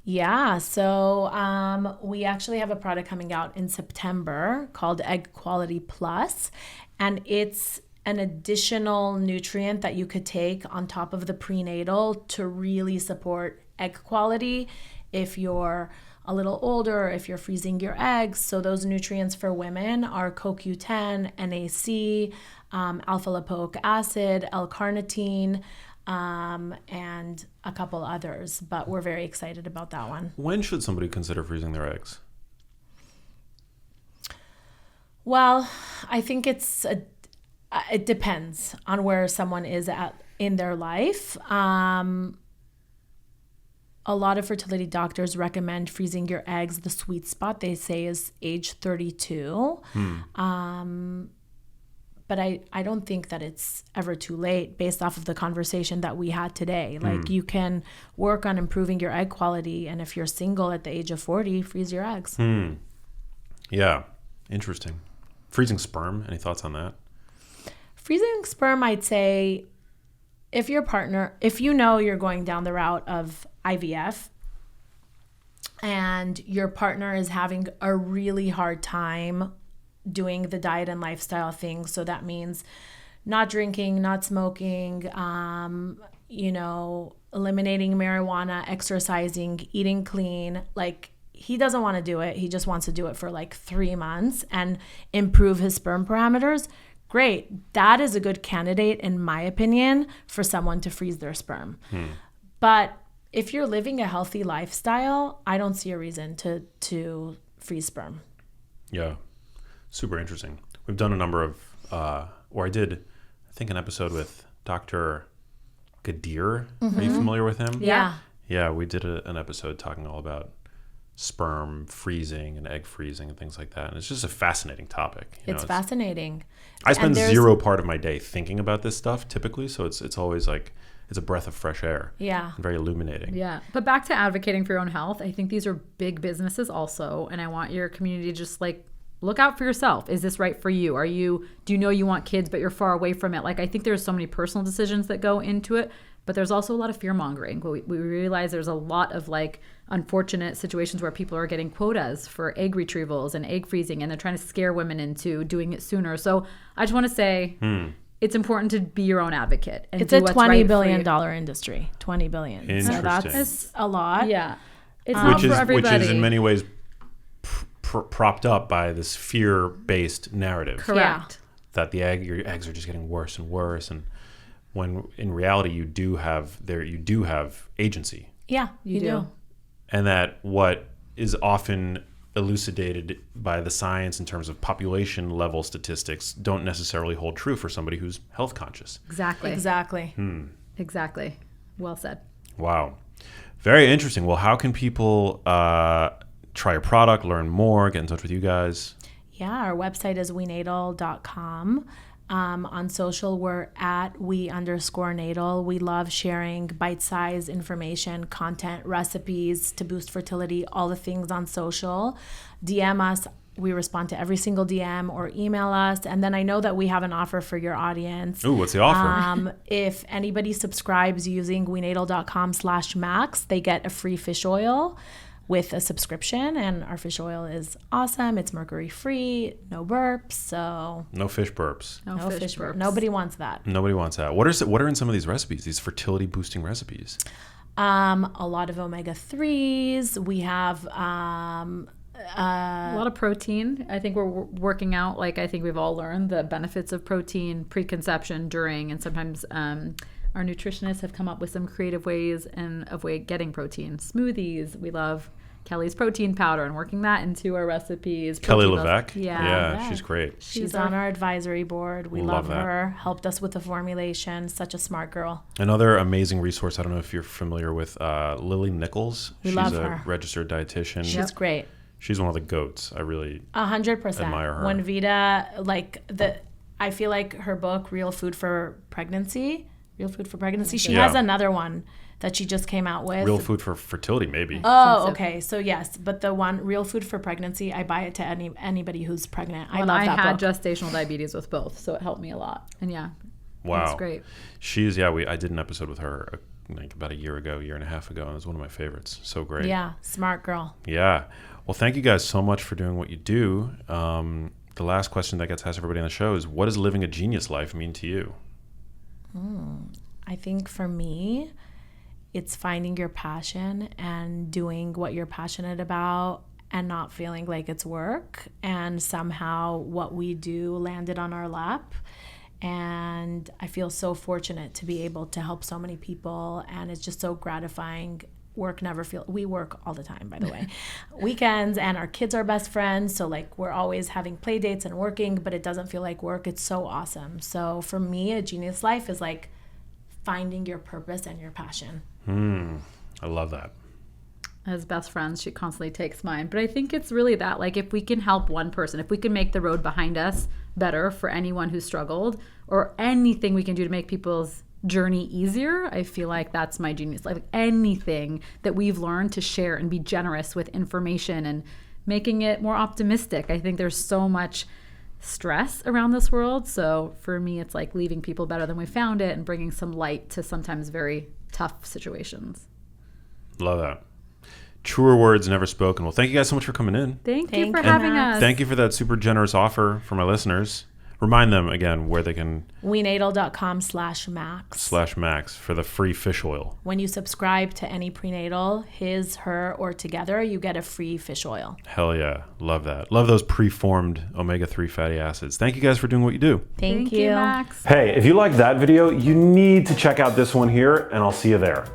Yeah, so we actually have a product coming out in September called Egg Quality Plus, and it's an additional nutrient that you could take on top of the prenatal to really support egg quality if you're a little older, if you're freezing your eggs. So those nutrients for women are CoQ10, NAC, alpha-lipoic acid, L-carnitine, and a couple others. But we're very excited about that one. When should somebody consider freezing their eggs? Well, I think it depends on where someone is at in their life. A lot of fertility doctors recommend freezing your eggs. The sweet spot, they say, is age 32. But I don't think that it's ever too late based off of the conversation that we had today. Like you can work on improving your egg quality. And if you're single at the age of 40, freeze your eggs. Yeah. Interesting. Freezing sperm. Any thoughts on that? Freezing sperm, I'd say if your partner, if you know you're going down the route of IVF and your partner is having a really hard time doing the diet and lifestyle thing. So that means not drinking, not smoking, eliminating marijuana, exercising, eating clean. Like he doesn't want to do it. He just wants to do it for like 3 months and improve his sperm parameters. Great. That is a good candidate, in my opinion, for someone to freeze their sperm. But if you're living a healthy lifestyle, I don't see a reason to freeze sperm. Yeah. Super interesting. We've done a number of, I think an episode with Dr. Gadir. Are you familiar with him? Yeah. Yeah, we did an episode talking all about sperm freezing and egg freezing and things like that. And it's just a fascinating topic. It's fascinating. I spend zero part of my day thinking about this stuff typically, so it's always like it's a breath of fresh air. Yeah. And very illuminating. Yeah. But back to advocating for your own health, I think these are big businesses also, and I want your community to just like look out for yourself. Is this right for you? Do you know you want kids, but you're far away from it? Like, I think there's so many personal decisions that go into it, but there's also a lot of fear mongering. We realize there's a lot of like unfortunate situations where people are getting quotas for egg retrievals and egg freezing, and they're trying to scare women into doing it sooner. So I just want to say it's important to be your own advocate. And it's a $20 billion industry. $20 billion. So that's a lot. Yeah. It's not for everybody. Which is in many ways propped up by this fear-based narrative. Correct. That your eggs are just getting worse and worse, and when in reality you do have agency. Yeah, you do. And that what is often elucidated by the science in terms of population level statistics don't necessarily hold true for somebody who's health conscious. Exactly. Exactly. Well said. Wow. Very interesting. Well, how can people try your product, learn more, get in touch with you guys? Yeah, our website is WeNatal.com. On social, we're at @we_natal. We love sharing bite-sized information, content, recipes to boost fertility, all the things on social. DM us. We respond to every single DM, or email us. And then I know that we have an offer for your audience. Ooh, what's the offer? If anybody subscribes using WeNatal.com/Max, they get a free fish oil with a subscription, and our fish oil is awesome. It's mercury free, no burps, so no fish burps. No fish burps. Nobody wants that. Nobody wants that. What are in some of these recipes? These fertility boosting recipes? A lot of omega-3s. We have a lot of protein. I think we're working out. Like, I think we've all learned the benefits of protein pre-conception, during, and sometimes our nutritionists have come up with some creative ways of getting protein. Smoothies. We love Kelly's protein powder and working that into our recipes. Kelly Levesque. Yeah, she's great. She's on our advisory board. We love her. Helped us with the formulation. Such a smart girl. Another amazing resource. I don't know if you're familiar with Lily Nichols. She's a registered dietitian. She's great. She's one of the goats. I really 100% admire her. When Vida, I feel like her book, Real Food for Pregnancy, she has another one that she just came out with. Real Food for Fertility, maybe. Oh, okay. So yes, but the one, Real Food for Pregnancy, I buy it to anybody who's pregnant. I love that book. I had gestational diabetes with both, so it helped me a lot. And wow, it's great. I did an episode with her like about a year and a half ago, and it was one of my favorites. So great. Yeah, smart girl. Yeah. Well, thank you guys so much for doing what you do. The last question that gets asked everybody on the show is, what does living a genius life mean to you? I think for me, it's finding your passion and doing what you're passionate about and not feeling like it's work. And somehow what we do landed on our lap. And I feel so fortunate to be able to help so many people. And it's just so gratifying. We work all the time, by the way. Weekends, and our kids are best friends. So like, we're always having play dates and working, but it doesn't feel like work. It's so awesome. So for me, a genius life is like finding your purpose and your passion. I love that. as best friends, she constantly takes mine. But I think it's really that, like, if we can help one person, if we can make the road behind us better for anyone who struggled, or anything we can do to make people's journey easier, I feel like that's my genius. Like, anything that we've learned to share and be generous with information and making it more optimistic. I think there's so much stress around this world. So for me, it's like leaving people better than we found it and bringing some light to sometimes very tough situations. Love that. Truer words never spoken. Well, thank you guys so much for coming in. Thank you for having us. Thank you for that super generous offer for my listeners. Remind them again where they can WeNatal.com/Max for the free fish oil. When you subscribe to any prenatal, his, her, or together, you get a free fish oil. Hell yeah. Love that. Love those preformed omega-3 fatty acids. Thank you guys for doing what you do. Thank you, Max. Hey, if you liked that video, you need to check out this one here, and I'll see you there.